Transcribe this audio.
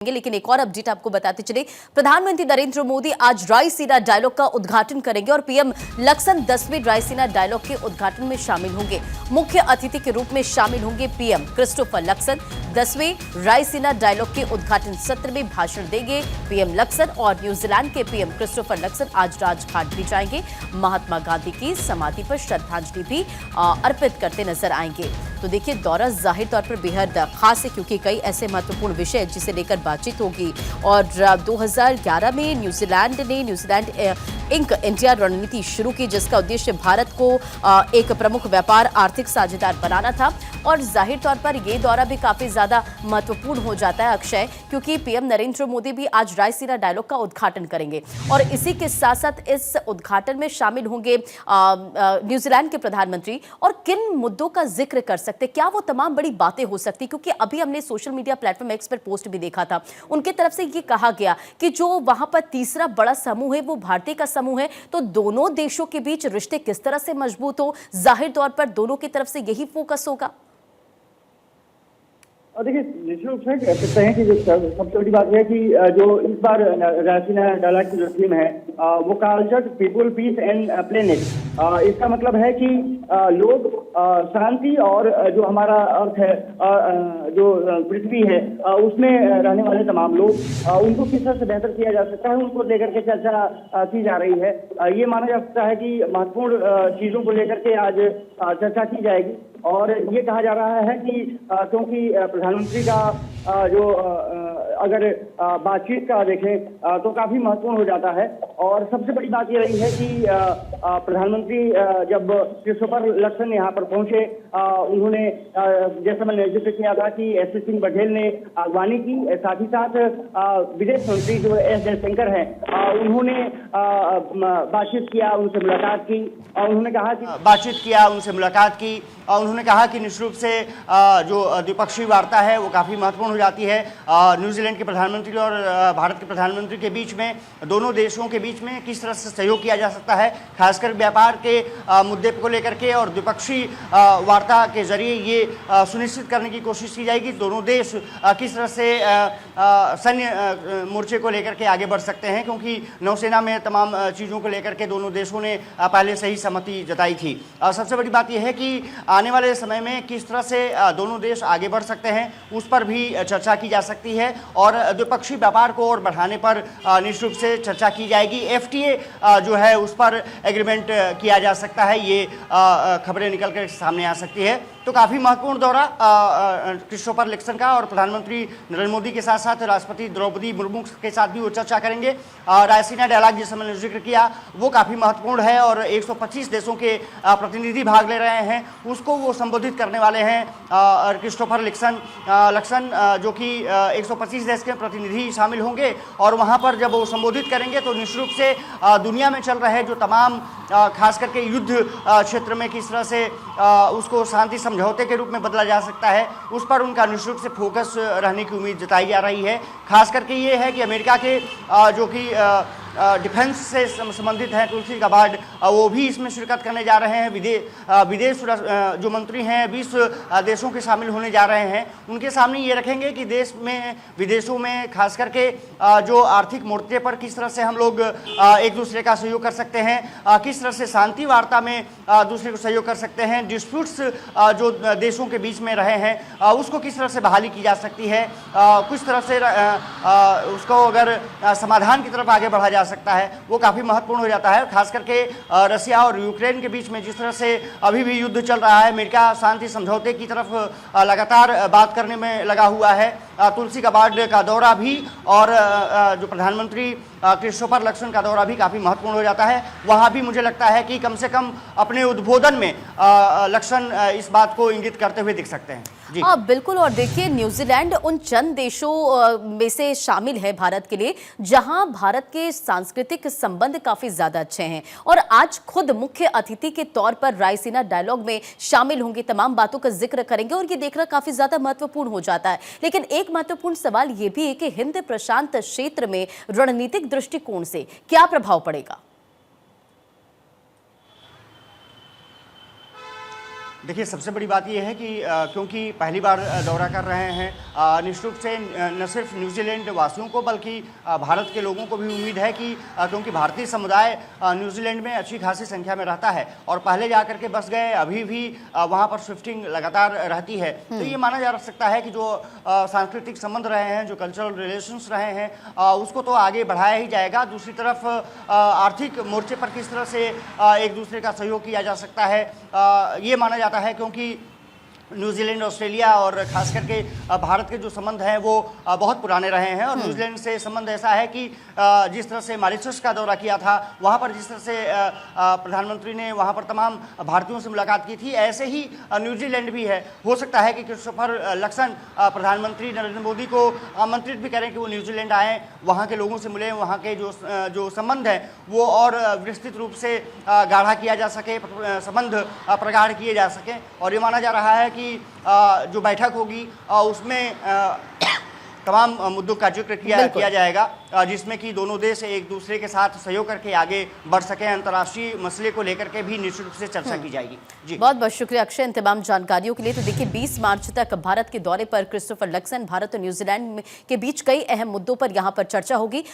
लेकिन एक और अपडेट आपको बताते चले, प्रधानमंत्री नरेंद्र मोदी आज रायसीना डायलॉग का उद्घाटन करेंगे और पीएम लक्सन 10वें रायसीना डायलॉग के उद्घाटन में शामिल होंगे। मुख्य अतिथि के रूप में शामिल होंगे पीएम क्रिस्टोफर लक्सन। 10वें रायसीना डायलॉग के उद्घाटन सत्र में भाषण देंगे पीएम लक्सन और न्यूजीलैंड के पीएम क्रिस्टोफर लक्सन आज राजघाट भी जाएंगे। महात्मा गांधी की समाधि पर श्रद्धांजलि भी अर्पित करते नजर आएंगे। तो देखिए, दौरा जाहिर तौर पर बेहद खास है क्योंकि कई ऐसे महत्वपूर्ण विषय जिसे लेकर बातचीत होगी। और 2011 में न्यूजीलैंड ने न्यूजीलैंड इंक इंडिया रणनीति शुरू की, जिसका उद्देश्य भारत को एक प्रमुख व्यापार आर्थिक साझेदार बनाना था। और जाहिर तौर पर यह दौरा भी काफी ज्यादा महत्वपूर्ण हो जाता है अक्षय, क्योंकि पीएम नरेंद्र मोदी भी आज रायसीना डायलॉग का उद्घाटन करेंगे और इसी के साथ साथ इस उद्घाटन में शामिल होंगे न्यूजीलैंड के प्रधानमंत्री। और किन मुद्दों का जिक्र कर सकते, क्या वो तमाम बड़ी बातें हो सकती, क्योंकि अभी हमने सोशल मीडिया प्लेटफॉर्म एक्स पर पोस्ट भी देखा था, उनके तरफ से ये कहा गया कि जो वहां पर तीसरा बड़ा समूह है वो भारतीय का समूह है। तो दोनों देशों के बीच रिश्ते किस तरह से मजबूत हो, जाहिर तौर पर दोनों की तरफ से यही फोकस होगा। और देखिए, निश्चित रूप से कह सकते हैं कि जो सबसे बड़ी बात है कि जो इस बार रायसीना डायलॉग की जो थीम है वो culture people peace and planet. इसका मतलब है कि लोग शांति और जो हमारा अर्थ है, जो पृथ्वी है, उसमें रहने वाले तमाम लोग उनको किस तरह से बेहतर किया जा सकता है, उनको लेकर के चर्चा की जा रही है। ये माना जा सकता है कि महत्वपूर्ण चीजों को लेकर के आज चर्चा की जाएगी। और ये कहा जा रहा है कि क्योंकि प्रधानमंत्री का जो अगर बातचीत का देखें तो काफी महत्वपूर्ण हो जाता है। और सबसे बड़ी बात ये रही है कि प्रधानमंत्री जब क्रिस्टोफर लक्सन यहाँ पर पहुंचे, उन्होंने जैसा मैंने जिक्र किया था कि एस सिंह बघेल ने अगवानी की, साथ ही साथ विदेश मंत्री जो एस जयशंकर हैं उन्होंने बातचीत किया, उनसे मुलाकात की और उन्होंने कहा कि निश्चित रूप से जो द्विपक्षीय वार्ता है वो काफ़ी महत्वपूर्ण हो जाती है न्यूजीलैंड के प्रधानमंत्री और भारत के प्रधानमंत्री के बीच में। दोनों देशों के बीच में किस तरह से सहयोग किया जा सकता है, खासकर व्यापार के मुद्दे को लेकर के, और द्विपक्षीय वार्ता के जरिए ये सुनिश्चित करने की कोशिश की जाएगी दोनों देश किस तरह से सैन्य मोर्चे को लेकर के आगे बढ़ सकते हैं, क्योंकि नौसेना में तमाम चीज़ों को लेकर के दोनों देशों ने पहले से ही सहमति जताई थी। सबसे बड़ी बात यह है कि आने वाले समय में किस तरह से दोनों देश आगे बढ़ सकते हैं उस पर भी चर्चा की जा सकती है और द्विपक्षीय व्यापार को और बढ़ाने पर निश्चित रूप से चर्चा की जाएगी। एफटीए जो है उस पर एग्रीमेंट किया जा सकता है, ये खबरें निकल कर सामने आ सकती है। तो काफ़ी महत्वपूर्ण दौरा क्रिस्टोफर लक्सन का, और प्रधानमंत्री नरेंद्र मोदी के साथ साथ राष्ट्रपति द्रौपदी मुर्मू के साथ भी वो चर्चा करेंगे। रायसीना डायलॉग जिससे मैंने जिक्र किया वो काफ़ी महत्वपूर्ण है और 125 देशों के प्रतिनिधि भाग ले रहे हैं, उसको वो संबोधित करने वाले हैं क्रिस्टोफर लक्सन जो कि 125 देश के प्रतिनिधि शामिल होंगे। और वहाँ पर जब वो संबोधित करेंगे तो निश्चित रूप से दुनिया में चल रहे जो तमाम खास करके युद्ध क्षेत्र में किस तरह से उसको शांति समझौते के रूप में बदला जा सकता है, उस पर उनका निश्चित रूप से फोकस रहने की उम्मीद जताई जा रही है। खास करके ये है कि अमेरिका के जो कि डिफेंस से संबंधित हैं तुलसी गाबार्ड, वो भी इसमें शिरकत करने जा रहे हैं। विदेश जो मंत्री हैं 20 देशों के शामिल होने जा रहे हैं, उनके सामने ये रखेंगे कि विदेशों में खास करके जो आर्थिक मोर्चे पर किस तरह से हम लोग एक दूसरे का सहयोग कर सकते हैं, किस तरह से शांति वार्ता में दूसरे को सहयोग कर सकते हैं, डिस्प्यूट्स जो देशों के बीच में रहे हैं उसको किस तरह से बहाली की जा सकती है, किस तरह से उसको अगर समाधान की तरफ आगे बढ़ा जा सकता है, वो काफ़ी महत्वपूर्ण हो जाता है। खास करके रसिया और यूक्रेन के बीच में जिस तरह से अभी भी युद्ध चल रहा है, अमेरिका शांति समझौते की तरफ लगातार बात करने में लगा हुआ है। तुलसी गाबार्ड का दौरा भी और जो प्रधानमंत्री क्रिस्टोफर लक्सन का दौरा भी काफ़ी महत्वपूर्ण हो जाता है। वहाँ भी मुझे लगता है कि कम से कम अपने उद्बोधन में लक्सन इस बात को इंगित करते हुए दिख सकते हैं। हाँ बिल्कुल। और देखिए, न्यूजीलैंड उन चंद देशों में से शामिल है भारत के लिए जहां भारत के सांस्कृतिक संबंध काफी ज्यादा अच्छे हैं और आज खुद मुख्य अतिथि के तौर पर रायसीना डायलॉग में शामिल होंगे, तमाम बातों का जिक्र करेंगे और ये देखना काफी ज्यादा महत्वपूर्ण हो जाता है। लेकिन एक महत्वपूर्ण सवाल ये भी है कि हिंद प्रशांत क्षेत्र में रणनीतिक दृष्टिकोण से क्या प्रभाव पड़ेगा। देखिए, सबसे बड़ी बात यह है कि क्योंकि पहली बार दौरा कर रहे हैं, निश्चित रूप से न सिर्फ न्यूजीलैंड वासियों को बल्कि भारत के लोगों को भी उम्मीद है कि क्योंकि भारतीय समुदाय न्यूजीलैंड में अच्छी खासी संख्या में रहता है और पहले जाकर के बस गए, अभी भी वहाँ पर शिफ्टिंग लगातार रहती है। तो ये माना जा सकता है कि जो सांस्कृतिक संबंध रहे हैं, जो कल्चरल रिलेशंस रहे हैं, उसको तो आगे बढ़ाया ही जाएगा। दूसरी तरफ आर्थिक मोर्चे पर किस तरह से एक दूसरे का सहयोग किया जा सकता है, ये माना जाता है क्योंकि न्यूजीलैंड, ऑस्ट्रेलिया और खास करके भारत के जो संबंध हैं वो बहुत पुराने रहे हैं और न्यूजीलैंड से संबंध ऐसा है कि जिस तरह से मॉरिशस का दौरा किया था, वहाँ पर जिस तरह से प्रधानमंत्री ने वहाँ पर तमाम भारतीयों से मुलाकात की थी, ऐसे ही न्यूजीलैंड भी है। हो सकता है कि क्रिस्टोफर लक्सन प्रधानमंत्री नरेंद्र मोदी को आमंत्रित भी करें कि वो न्यूजीलैंड आएँ, वहाँ के लोगों से मिलें, वहाँ के जो संबंध हैं वो और विस्तृत रूप से गाढ़ा किया जा सके, संबंध प्रगाढ़ किए जा सकें। और ये माना जा रहा है कि जो बैठक होगी उसमें तमाम मुद्दों का जिक्र किया जाएगा, जिसमें कि दोनों देश एक दूसरे के साथ सहयोग करके आगे बढ़ सकें। अंतर्राष्ट्रीय मसले को लेकर के भी निश्चित रूप से चर्चा की जाएगी। जी, बहुत बहुत शुक्रिया अक्षय इन तमाम जानकारियों के लिए। तो देखिए, 20 मार्च तक भारत के दौरे पर क्रिस्टोफर लक्सन, भारत और न्यूजीलैंड के बीच कई अहम मुद्दों पर यहां पर चर्चा होगी।